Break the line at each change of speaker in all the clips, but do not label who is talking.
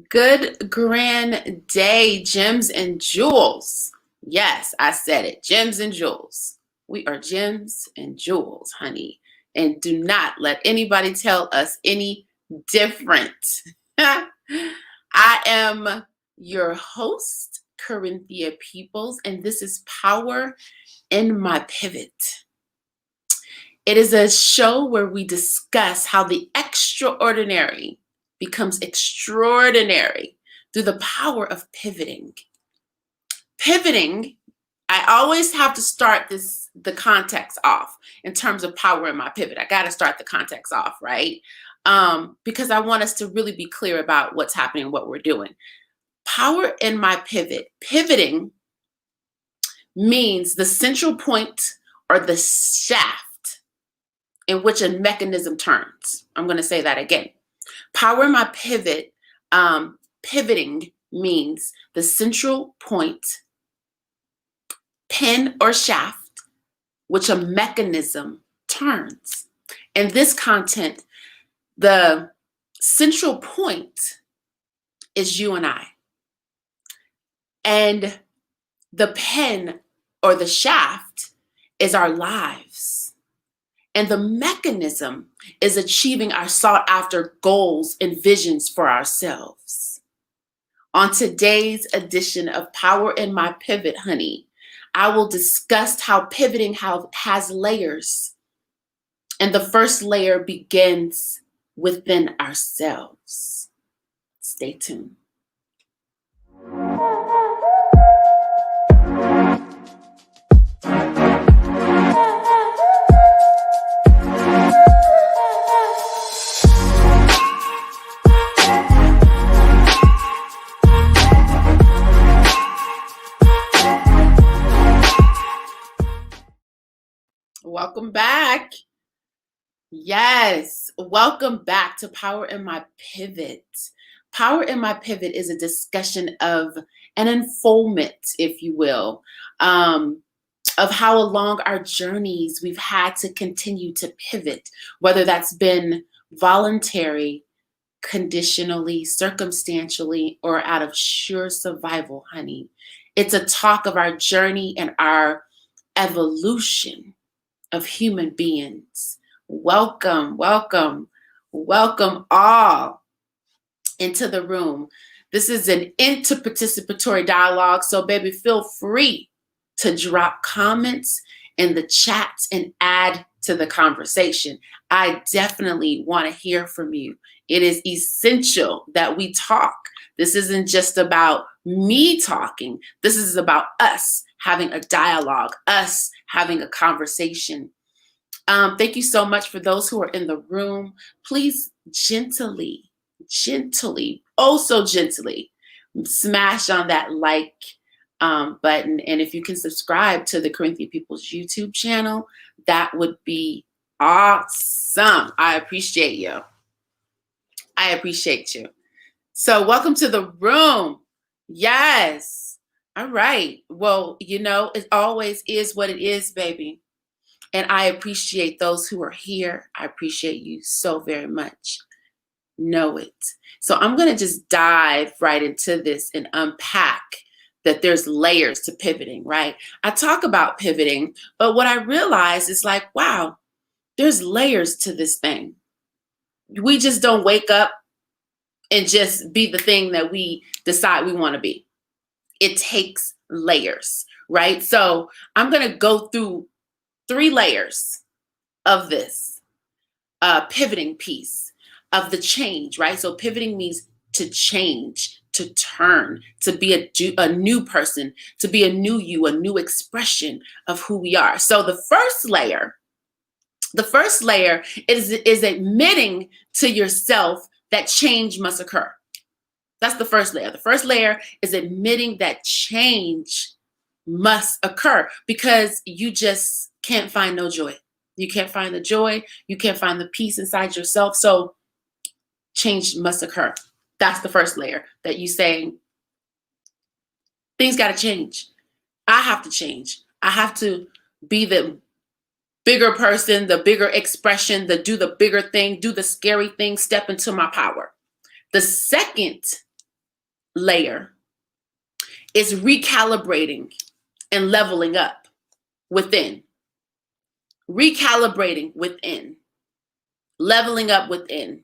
Good grand day, gems and jewels. Yes, I said it, gems and jewels. We are gems and jewels, honey. And do not let anybody tell us any different. I am your host, Corinthia Peoples, and this is Power in My Pivot. It is a show where we discuss how the extraordinary becomes extraordinary through the power of pivoting. Pivoting, I always have to start the context off in terms of power in my pivot. I got to start the context off, right? Because I want us to really be clear about what's happening, what we're doing. Power in my pivot. Pivoting means the central point or the shaft in which a mechanism turns. I'm going to say that again. Power in my pivot, pivoting means the central point, pin or shaft, which a mechanism turns. In this content, the central point is you and I. And the pin or the shaft is our lives. And the mechanism is achieving our sought after goals and visions for ourselves. On today's edition of Power in My Pivot, honey, I will discuss how pivoting has layers. And the first layer begins within ourselves. Stay tuned. Welcome back. Yes, welcome back to Power in My Pivot. Power in My Pivot is a discussion of an unfoldment, if you will, of how along our journeys we've had to continue to pivot, whether that's been voluntary, conditionally, circumstantially, or out of sheer survival, honey. It's a talk of our journey and our evolution of human beings. Welcome, welcome, welcome all into the room. This is an interparticipatory dialogue, so baby, feel free to drop comments in the chat and add to the conversation. I definitely want to hear from you. It is essential that we talk. This isn't just about me talking. This is about us having a dialogue, us having a conversation. Thank you so much for those who are in the room. Please gently, oh so gently, smash on that like button. And if you can subscribe to the Corinthia People's YouTube channel, that would be awesome. I appreciate you. I appreciate you. So welcome to the room. Yes. All right. Well, you know, it always is what it is, baby. And I appreciate those who are here. I appreciate you so very much. Know it. So I'm going to just dive right into this and unpack that there's layers to pivoting, right? I talk about pivoting, but what I realize is like, wow, there's layers to this thing. We just don't wake up and just be the thing that we decide we want to be. It takes layers, right? So I'm going to go through 3 layers of this pivoting piece of the change, right? So pivoting means to change, to turn, to be a new person, to be a new you, a new expression of who we are. So the first layer is admitting to yourself that change must occur. That's the first layer. The first layer is admitting that change must occur because you just can't find no joy. You can't find the joy. You can't find the peace inside yourself. So change must occur. That's the first layer, that you saying things got to change. I have to change. I have to be the bigger person, the bigger expression, do the bigger thing, do the scary thing, step into my power. The second layer is recalibrating and leveling up within. Recalibrating within. Leveling up within.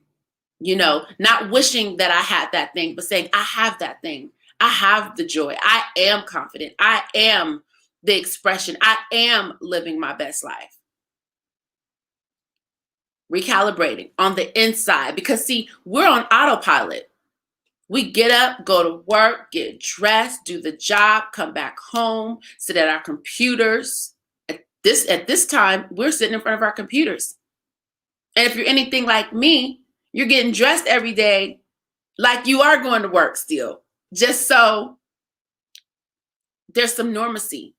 You know, not wishing that I had that thing, but saying, I have that thing. I have the joy. I am confident. I am the expression. I am living my best life. Recalibrating on the inside, because see, we're on autopilot. We get up, go to work, get dressed, do the job, come back home, sit at our computers. At this time, we're sitting in front of our computers. And if you're anything like me, you're getting dressed every day like you are going to work still, just so there's some normacy,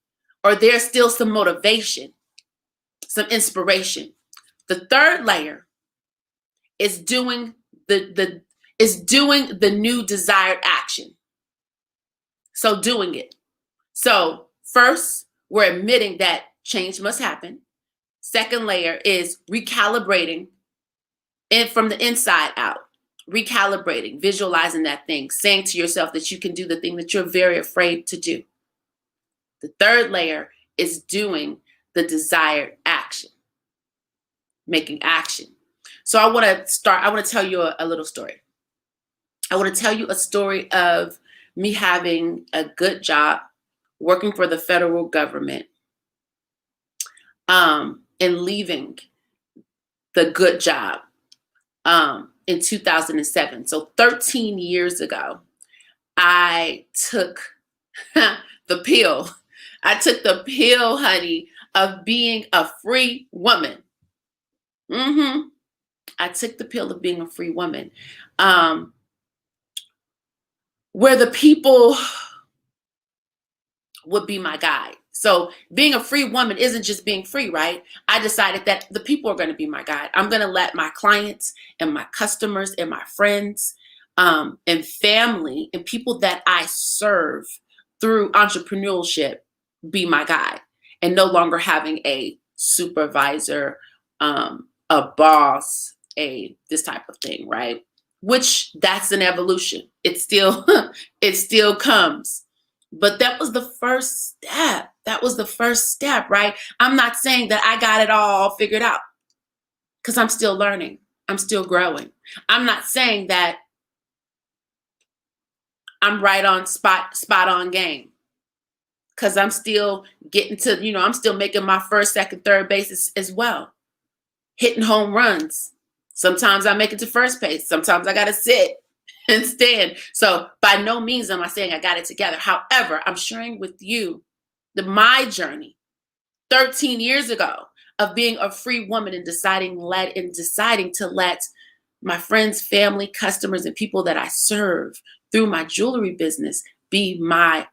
or there's still some motivation, some inspiration. The third layer is doing the new desired action. So doing it. So first, we're admitting that change must happen. Second layer is recalibrating and from the inside out. Recalibrating, visualizing that thing, saying to yourself that you can do the thing that you're very afraid to do. The third layer is doing the desired action, making action. So I want to tell you a little story. I want to tell you a story of me having a good job, working for the federal government, and leaving the good job in 2007. So 13 years ago, I took the pill. I took the pill, honey, of being a free woman. I took the pill of being a free woman. Where the people would be my guide. So being a free woman isn't just being free, right? I decided that the people are going to be my guide. I'm going to let my clients and my customers and my friends and family and people that I serve through entrepreneurship be my guide, and no longer having a supervisor, a boss, this type of thing, right? Which that's an evolution. It still comes. But that was the first step. That was the first step, right? I'm not saying that I got it all figured out, because I'm still learning. I'm still growing. I'm not saying that I'm right on spot on game, because I'm still getting to, I'm still making my first, second, third bases as well. Hitting home runs. Sometimes I make it to first base. Sometimes I got to sit and stand. So by no means am I saying I got it together. However, I'm sharing with you my journey 13 years ago of being a free woman and deciding to let my friends, family, customers, and people that I serve through my jewelry business be my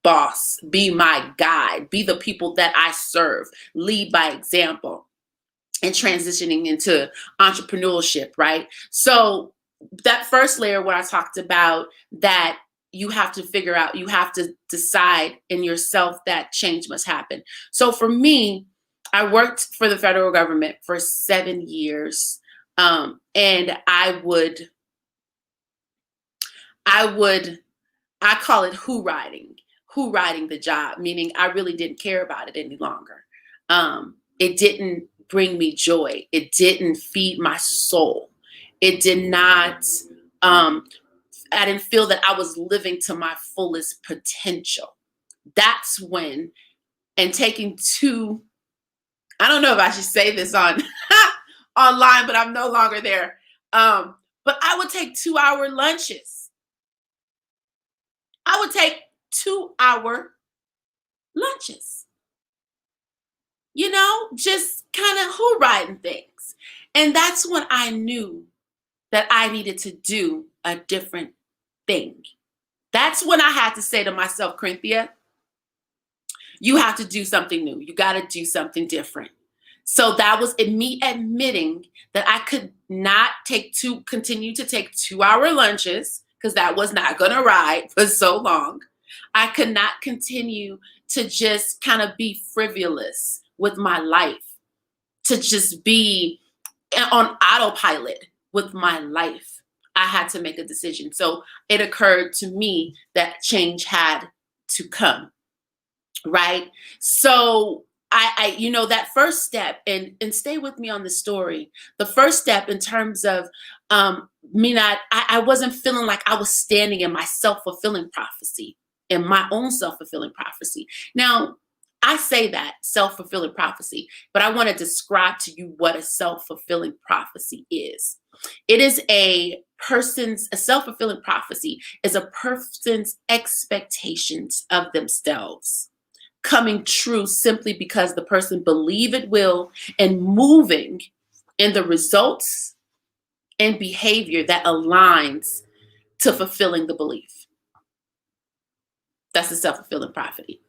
boss, be my guide, be the people that I serve, lead by example, and transitioning into entrepreneurship, right? So that first layer, what I talked about, that you have to figure out, you have to decide in yourself that change must happen. So for me, I worked for the federal government for 7 years. And I call it who riding the job, meaning I really didn't care about it any longer. It didn't bring me joy. It didn't feed my soul. It did not, I didn't feel that I was living to my fullest potential. That's when, and taking two, I don't know if I should say this on online, but I'm no longer there. But I would take 2-hour lunches. I would take 2-hour lunches. Just kind of who riding things. And that's when I knew that I needed to do a different thing. That's when I had to say to myself, Corinthia, you have to do something new. You got to do something different. So that was me admitting that I could not continue to take 2-hour lunches, because that was not going to ride for so long. I could not continue to just kind of be frivolous with my life, to just be on autopilot with my life. I had to make a decision. So it occurred to me that change had to come, right? So that first step, and stay with me on the story. The first step in terms of me not, I wasn't feeling like I was standing in my self-fulfilling prophecy, in my own self-fulfilling prophecy. Now, I say that self-fulfilling prophecy, but I want to describe to you what a self-fulfilling prophecy is. It is a self-fulfilling prophecy is a person's expectations of themselves coming true simply because the person believe it will and moving in the results and behavior that aligns to fulfilling the belief. That's a self-fulfilling prophecy.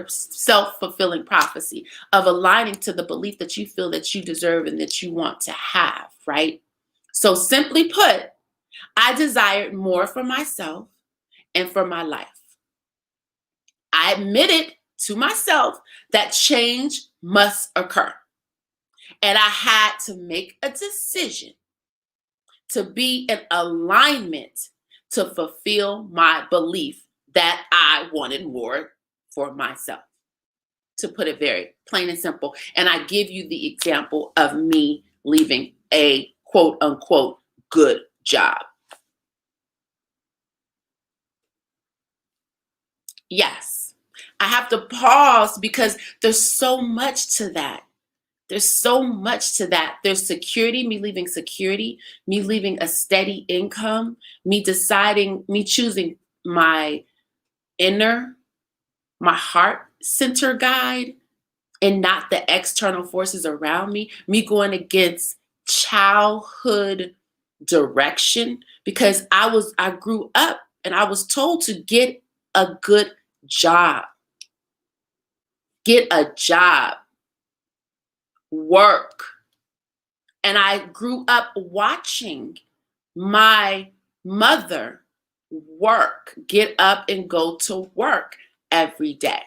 Self-fulfilling prophecy of aligning to the belief that you feel that you deserve and that you want to have, right? So simply put, I desired more for myself and for my life. I admitted to myself that change must occur. And I had to make a decision to be in alignment to fulfill my belief that I wanted more for myself, to put it very plain and simple. And I give you the example of me leaving a quote unquote good job. Yes, I have to pause because there's so much to that. There's so much to that. There's security, me leaving a steady income, me choosing my inner, my heart center guide and not the external forces around me going against childhood direction because I grew up and I was told to get a good job, get a job, work. And I grew up watching my mother work, get up and go to work every day.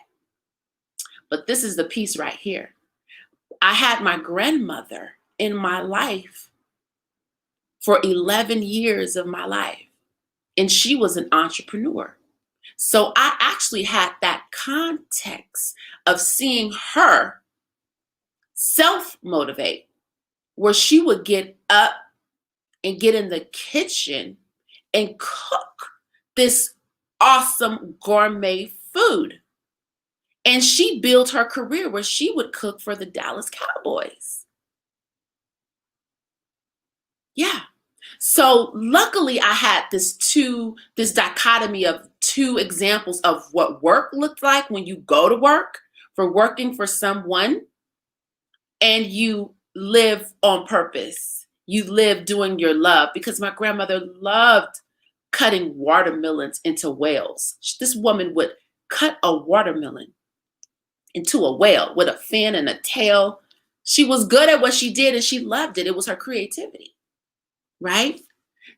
But this is the piece right here. I had my grandmother in my life for 11 years of my life, and she was an entrepreneur. So I actually had that context of seeing her self-motivate, where she would get up and get in the kitchen and cook this awesome gourmet food. And she built her career where she would cook for the Dallas Cowboys. Yeah. So luckily I had this dichotomy of two examples of what work looked like when you go to work for working for someone and you live on purpose. You live doing your love, because my grandmother loved cutting watermelons into whales. This woman would cut a watermelon into a whale with a fin and a tail. She was good at what she did and she loved it. It was her creativity, right?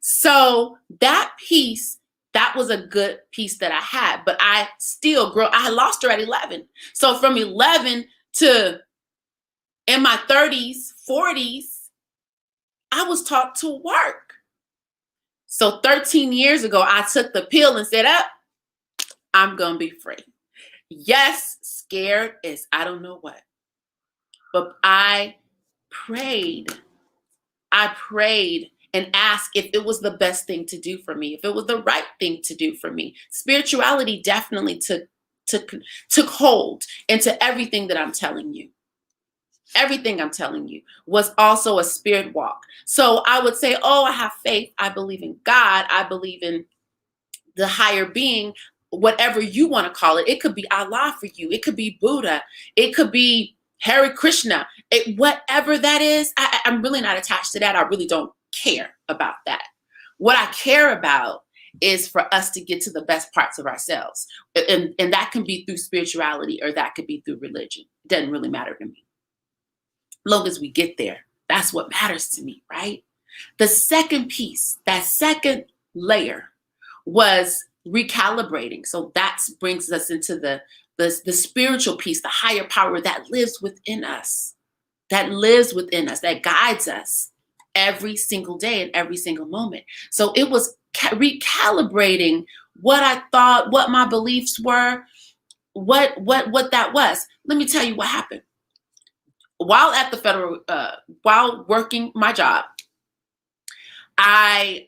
So that piece, that was a good piece that I had, but I still grew. I lost her at 11. So from 11 to in my 30s, 40s, I was taught to work. So 13 years ago, I took the pill and said, I'm going to be free. Yes, scared as I don't know what. But I prayed and asked if it was the best thing to do for me, if it was the right thing to do for me. Spirituality definitely took hold into everything that I'm telling you. Everything I'm telling you was also a spirit walk. So I would say, oh, I have faith. I believe in God. I believe in the higher being, whatever you want to call it. It could be Allah for you. It could be Buddha. It could be Hare Krishna. Whatever that is, I'm really not attached to that. I really don't care about that. What I care about is for us to get to the best parts of ourselves. And that can be through spirituality or that could be through religion. It doesn't really matter to me. Long as we get there, that's what matters to me, right? The second piece, that second layer, was recalibrating. So that brings us into the spiritual piece, the higher power that lives within us, that guides us. every single day and every single moment. So it was recalibrating what I thought, what my beliefs were, what that was. Let me tell you what happened. While at the federal, while working my job, I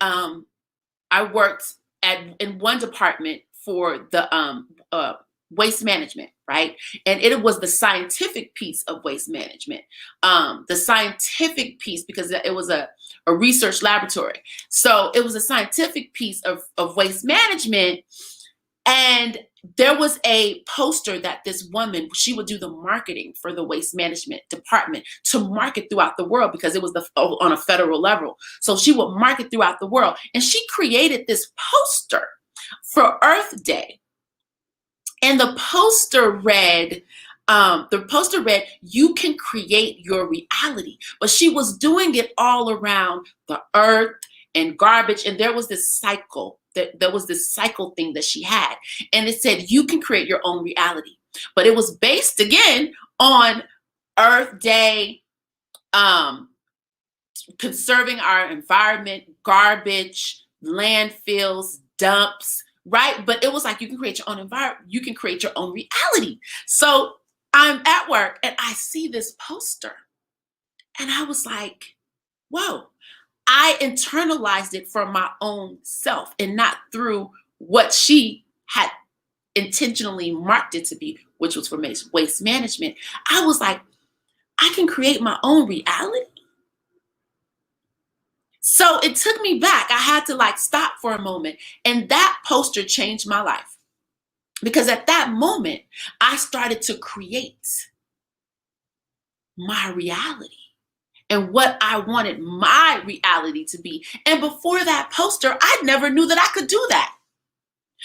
I worked in one department for the waste management, right? And it was the scientific piece of waste management, the scientific piece, because it was a research laboratory. So it was a scientific piece of waste management. And there was a poster that this woman, she would do the marketing for the waste management department to market throughout the world, because it was on a federal level. So she would market throughout the world. And she created this poster for Earth Day. And the poster read, you can create your reality. But she was doing it all around the earth and garbage. And there was this cycle. There was this cycle thing that she had. And it said, you can create your own reality. But it was based, again, on Earth Day, conserving our environment, garbage, landfills, dumps, right? But it was like, you can create your own environment. You can create your own reality. So I'm at work and I see this poster. And I was like, whoa. I internalized it for my own self and not through what she had intentionally marked it to be, which was for waste management. I was like, I can create my own reality. So it took me back. I had to stop for a moment. And that poster changed my life, because at that moment, I started to create my reality and what I wanted my reality to be. And before that poster, I never knew that I could do that.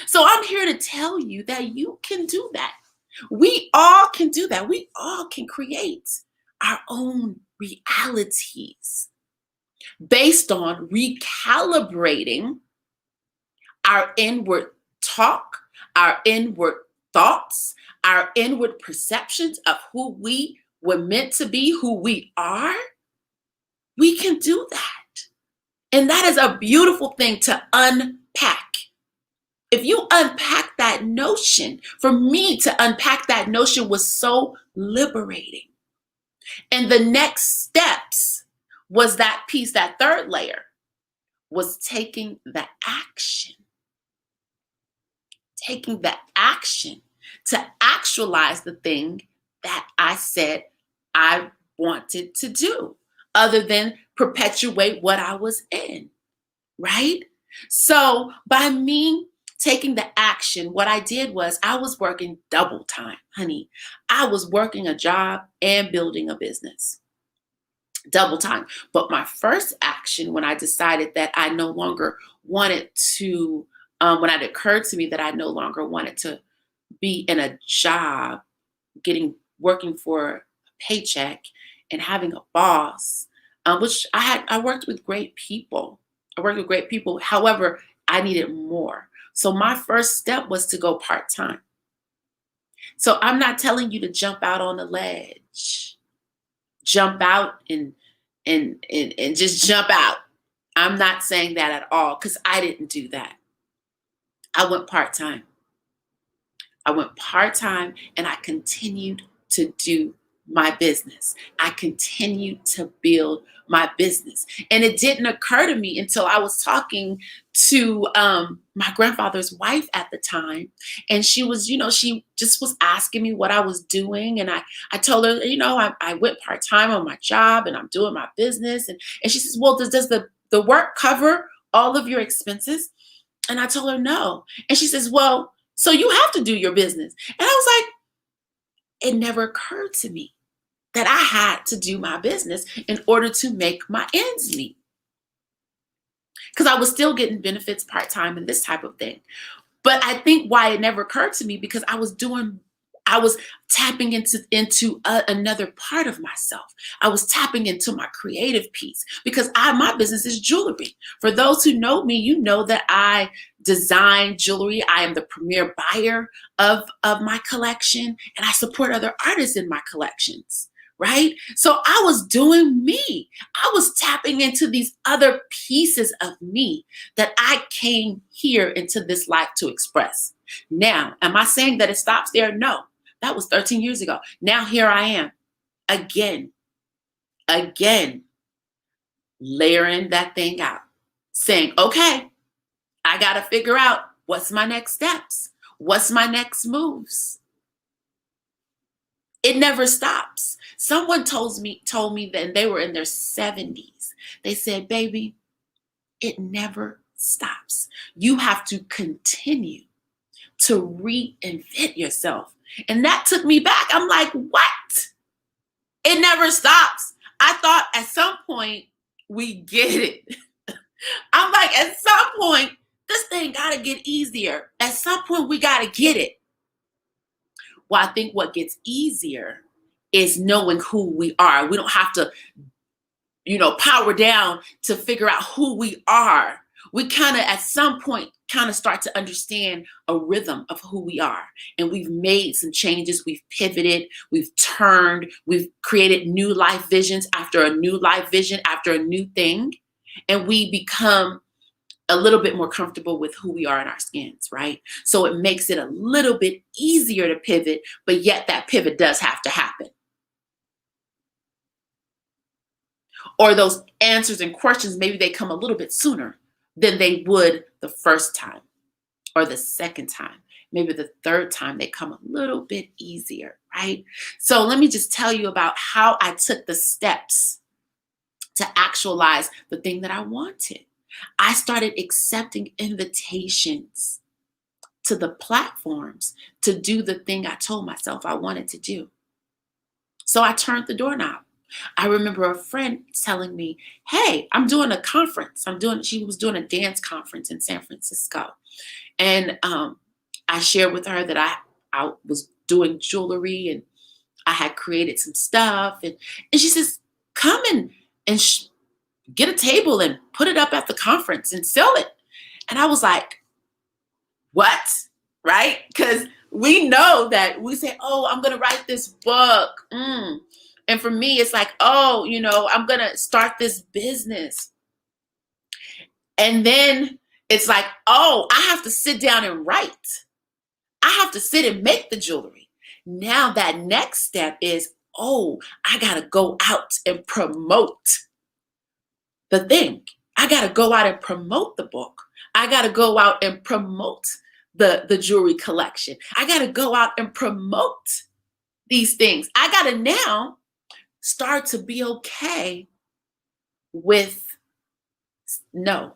So I'm here to tell you that you can do that. We all can do that. We all can create our own realities based on recalibrating our inward talk, our inward thoughts, our inward perceptions of who we were meant to be, who we are. We can do that. And that is a beautiful thing to unpack. If you unpack that notion, for me to unpack that notion was so liberating. And the next steps was that piece, that third layer, was taking the action. Taking the action to actualize the thing that I said I wanted to do, other than perpetuate what I was in, right? So by me taking the action, what I did was I was working double time, honey. I was working a job and building a business. Double time. But my first action, when I decided that I no longer wanted to, when it occurred to me that I no longer wanted to be in a job, working for a paycheck and having a boss, which I worked with great people. However, I needed more. So my first step was to go part-time. So I'm not telling you to jump out on the ledge. Jump out and just jump out. I'm not saying that at all, because I didn't do that. I went part-time. And I continued to do my business. I continued to build my business. And it didn't occur to me until I was talking to my grandfather's wife at the time. And she was, she just was asking me what I was doing. And I told her, I went part-time on my job and I'm doing my business. And she says, well, does the work cover all of your expenses? And I told her no. And she says, well, so you have to do your business. And I was like, it never occurred to me that I had to do my business in order to make my ends meet. Because I was still getting benefits part-time and this type of thing. But I think why it never occurred to me, because I was tapping into another part of myself. I was tapping into my creative piece, because my business is jewelry. For those who know me, you know that I design jewelry. I am the premier buyer of my collection, and I support other artists in my collections, right? So I was doing me. I was tapping into these other pieces of me that I came here into this life to express. Now, am I saying that it stops there? No. That was 13 years ago. Now here I am again, again, layering that thing out, saying, okay, I got to figure out what's my next steps. What's my next moves? It never stops. Someone told me that they were in their 70s. They said, baby, it never stops. You have to continue to reinvent yourself. And that took me back. I'm like, what? It never stops. I thought at some point we get it. I'm like, at some point, this thing got to get easier. At some point, we got to get it. Well, I think what gets easier is knowing who we are. We don't have to, power down to figure out who we are. We kind of, at some point, kind of start to understand a rhythm of who we are. And we've made some changes. We've pivoted. We've turned. We've created new life visions after a new life vision, after a new thing. And we become a little bit more comfortable with who we are in our skins, right? So it makes it a little bit easier to pivot, but yet that pivot does have to happen. Or those answers and questions, maybe they come a little bit sooner than they would the first time or the second time. Maybe the third time they come a little bit easier, right? So let me just tell you about how I took the steps to actualize the thing that I wanted. I started accepting invitations to the platforms to do the thing I told myself I wanted to do. So I turned the doorknob. I remember a friend telling me, hey, I'm doing a conference. She was doing a dance conference in San Francisco. And I shared with her that I was doing jewelry and I had created some stuff. And she says, come and get a table and put it up at the conference and sell it. And I was like, what? Right? Because we know that we say, oh, I'm going to write this book. And for me, it's like, oh, I'm going to start this business. And then it's like, oh, I have to sit down and write. I have to sit and make the jewelry. Now that next step is, oh, I got to go out and promote the thing. I got to go out and promote the book. I got to go out and promote the jewelry collection. I got to go out and promote these things. I got to now start to be okay with no.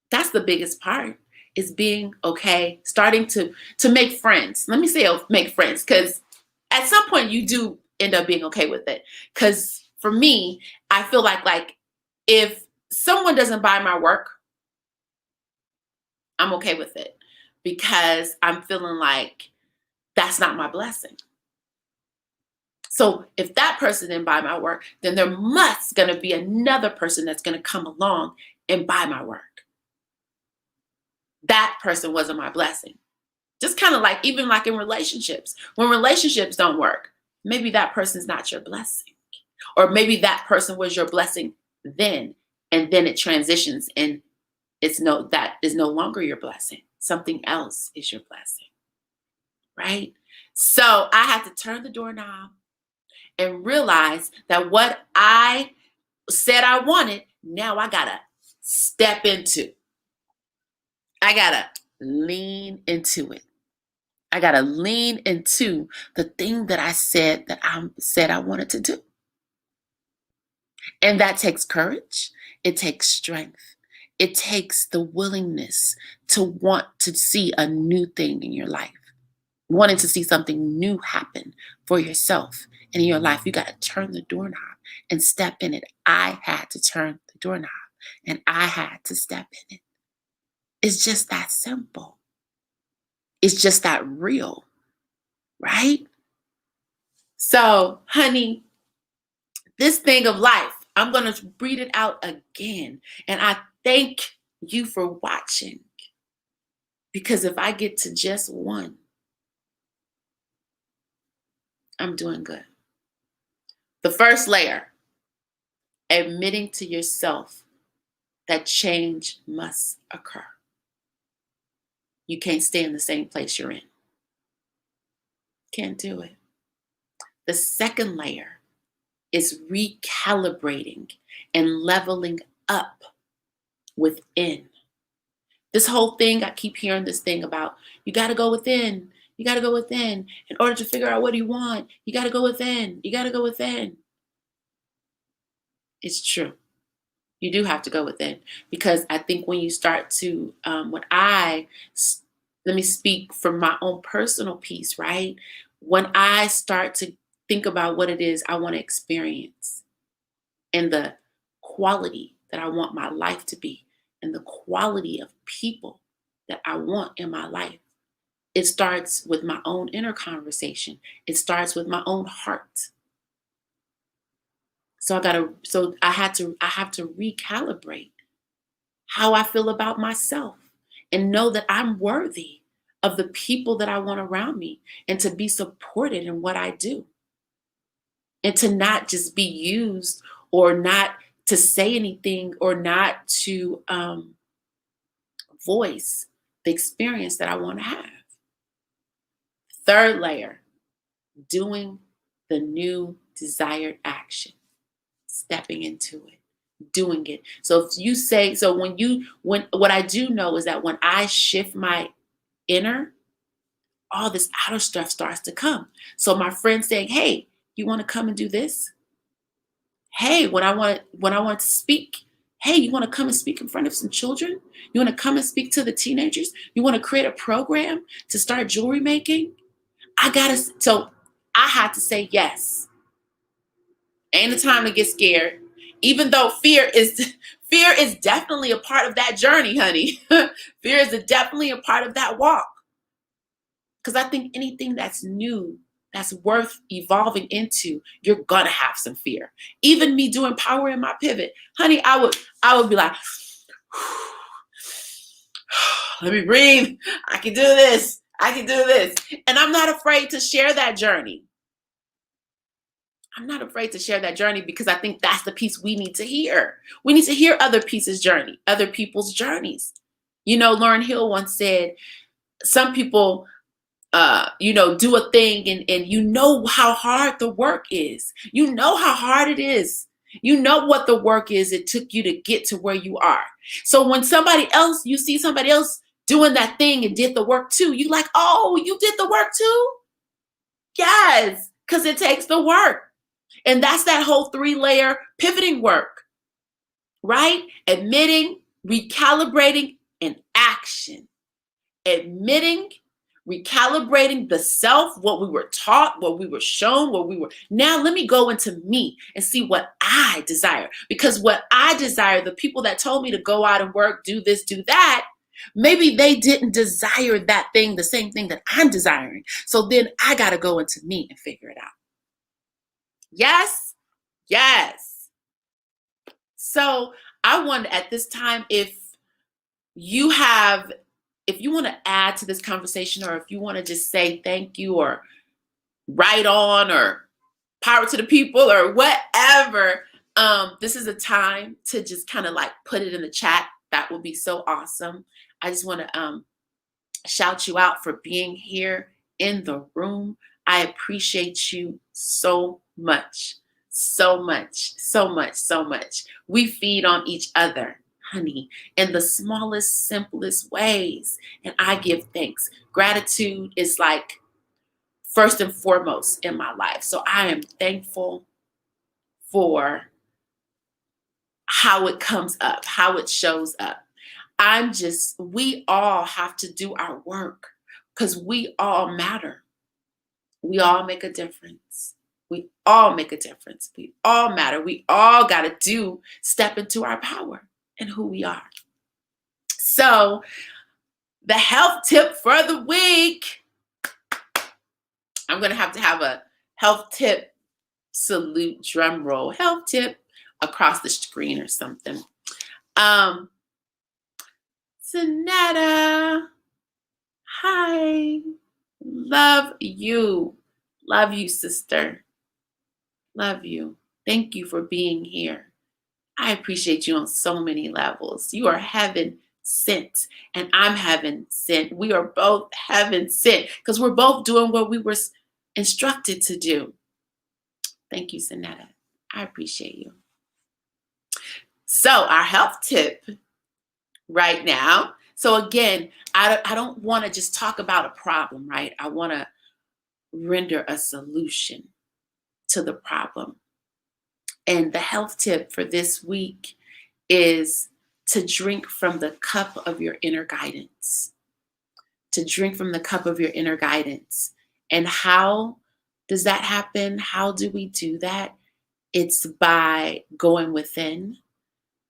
That's the biggest part, is being okay, starting to make friends. Let me say make friends, because at some point you do end up being okay with it. Because for me, I feel like if someone doesn't buy my work, I'm okay with it, because I'm feeling like that's not my blessing. So if that person didn't buy my work, then there must going to be another person that's going to come along and buy my work. That person wasn't my blessing. Just kind of like, even like in relationships, when relationships don't work, maybe that person's not your blessing. Or maybe that person was your blessing then, and then it transitions and that is no longer your blessing. Something else is your blessing, right? So I had to turn the doorknob and realize that what I said I wanted, now I gotta step into. I gotta lean into it. I gotta lean into the thing that I said I wanted to do. And that takes courage. It takes strength. It takes the willingness to want to see a new thing in your life. Wanting to see something new happen for yourself and in your life. You got to turn the doorknob and step in it. I had to turn the doorknob and I had to step in it. It's just that simple. It's just that real, right? So, honey, this thing of life, I'm going to read it out again. And I thank you for watching. Because if I get to just one, I'm doing good. The first layer, admitting to yourself that change must occur. You can't stay in the same place you're in. Can't do it. The second layer is recalibrating and leveling up within. This whole thing, I keep hearing this thing about you got to go within. You got to go within. In order to figure out what you want, you got to go within. You got to go within. It's true. You do have to go within, because I think when you start to, let me speak from my own personal piece, right? When I start to think about what it is I want to experience and the quality that I want my life to be and the quality of people that I want in my life, it starts with my own inner conversation. It starts with my own heart. So I have to recalibrate how I feel about myself and know that I'm worthy of the people that I want around me and to be supported in what I do. And to not just be used or not to say anything or not to voice the experience that I want to have. Third layer, doing the new desired action, stepping into it, doing it. So if you say, when what I do know is that when I shift my inner, all this outer stuff starts to come. So my friend saying, hey, you want to come and do this? Hey, when I want to speak, hey, you want to come and speak in front of some children? You want to come and speak to the teenagers? You want to create a program to start jewelry making? So I had to say yes. Ain't the time to get scared. Even though fear is definitely a part of that journey, honey. Fear is definitely a part of that walk. Because I think anything that's new, that's worth evolving into, you're gonna have some fear. Even me doing power in my pivot, honey, I would be like, let me breathe. I can do this. I can do this. And I'm not afraid to share that journey. I'm not afraid to share that journey because I think that's the piece we need to hear. We need to hear other people's journeys. Lauryn Hill once said, some people, do a thing and you know how hard the work is. You know how hard it is. You know what the work is it took you to get to where you are. So when you see somebody else doing that thing and did the work too, you like, oh, you did the work too? Yes, because it takes the work. And that's that whole 3-layer pivoting work, right? Admitting, recalibrating, and action. Admitting, recalibrating the self, what we were taught, what we were shown, now let me go into me and see what I desire. Because what I desire, the people that told me to go out and work, do this, do that, maybe they didn't desire that thing, the same thing that I'm desiring. So then I got to go into me and figure it out. Yes. Yes. So I wonder at this time, if you want to add to this conversation, or if you want to just say thank you or write on or power to the people or whatever, this is a time to just kind of like put it in the chat. That would be so awesome. I just want to shout you out for being here in the room. I appreciate you so much. So much, so much, so much. We feed on each other, honey, in the smallest, simplest ways. And I give thanks. Gratitude is like first and foremost in my life. So I am thankful for how it comes up, how it shows up. We all have to do our work because we all matter. We all make a difference. We all make a difference. We all matter. We all got to step into our power and who we are. So the health tip for the week, I'm going to have a health tip salute drum roll, health tip across the screen or something. Sonetta, hi, love you. Love you, sister. Love you. Thank you for being here. I appreciate you on so many levels. You are heaven sent, and I'm heaven sent. We are both heaven sent because we're both doing what we were instructed to do. Thank you, Sanetta. I appreciate you. So, our health tip right now. So, again, I don't want to just talk about a problem, right? I want to render a solution to the problem. And the health tip for this week is to drink from the cup of your inner guidance. To drink from the cup of your inner guidance. And how does that happen? How do we do that? It's by going within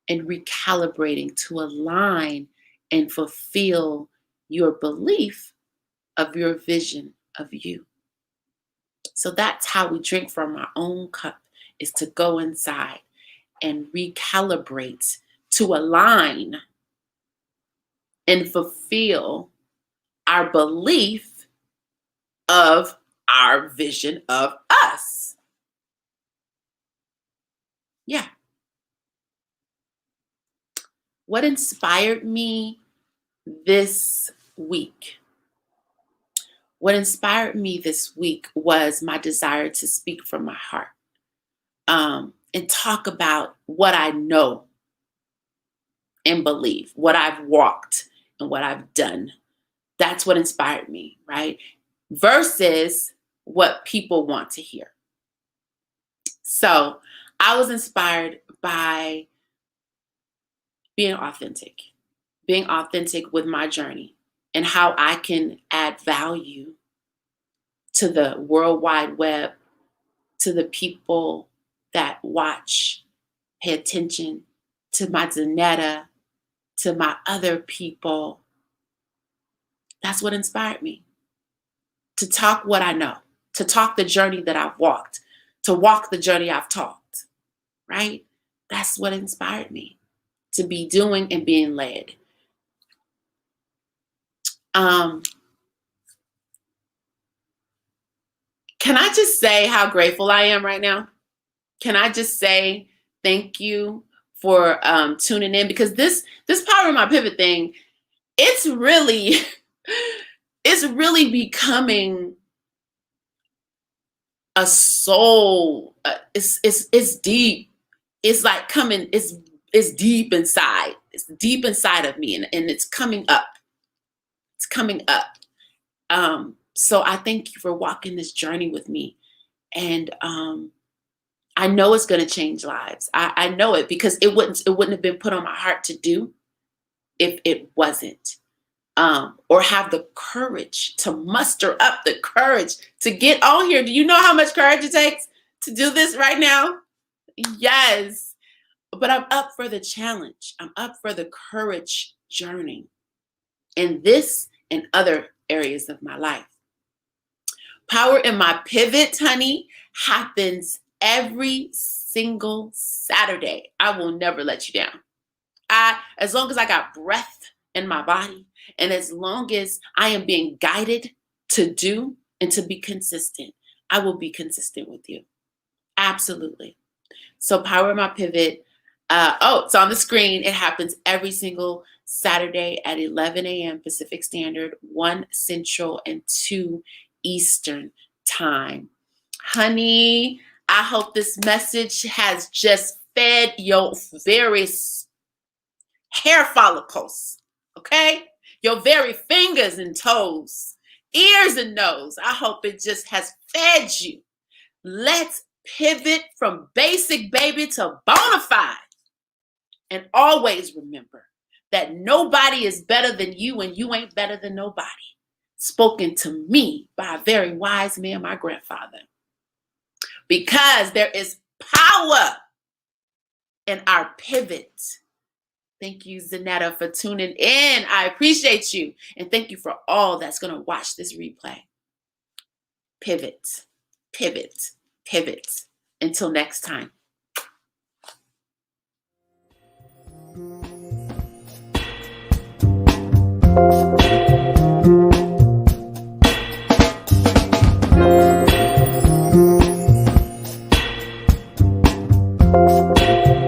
and recalibrating to align and fulfill your belief of your vision of you. So that's how we drink from our own cup, is to go inside and recalibrate to align and fulfill our belief of our vision of us. Yeah. What inspired me this week? What inspired me this week was my desire to speak from my heart, and talk about what I know and believe, what I've walked and what I've done. That's what inspired me, right? Versus what people want to hear. So I was inspired by being authentic with my journey and how I can add value to the World Wide Web, to the people that watch, pay attention, to my Zanetta, to my other people. That's what inspired me. To talk what I know, to talk the journey that I've walked, to walk the journey I've talked, right? That's what inspired me to be doing and being led. Can I just say how grateful I am right now? Can I just say thank you for tuning in? Because this Power in My Pivot thing, it's really becoming a soul. It's deep. It's like coming. It's deep inside. It's deep inside of me, and it's coming up. It's coming up. So I thank you for walking this journey with me, and I know it's going to change lives. I know it, because it wouldn't have been put on my heart to do if it wasn't. Or have the courage to muster up the courage to get on here. Do you know how much courage it takes to do this right now? Yes. But I'm up for the challenge. I'm up for the courage journey in this and other areas of my life. Power in My Pivot, honey, happens every single Saturday. I will never let you down. As long as I got breath in my body, and as long as I am being guided to do and to be consistent, I will be consistent with you. Absolutely. So Power in My Pivot, it's on the screen. It happens every single Saturday at 11 a.m. Pacific Standard, 1 Central, and 2 Eastern time. Honey, I hope this message has just fed your various hair follicles, okay? Your very fingers and toes, ears and nose. I hope it just has fed you. Let's pivot from basic baby to bona fide. And always remember that nobody is better than you, and you ain't better than nobody. Spoken to me by a very wise man, my grandfather. Because there is power in our pivot. Thank you, Zanetta, for tuning in. I appreciate you. And thank you for all that's going to watch this replay. Pivot, pivot, pivot. Until next time.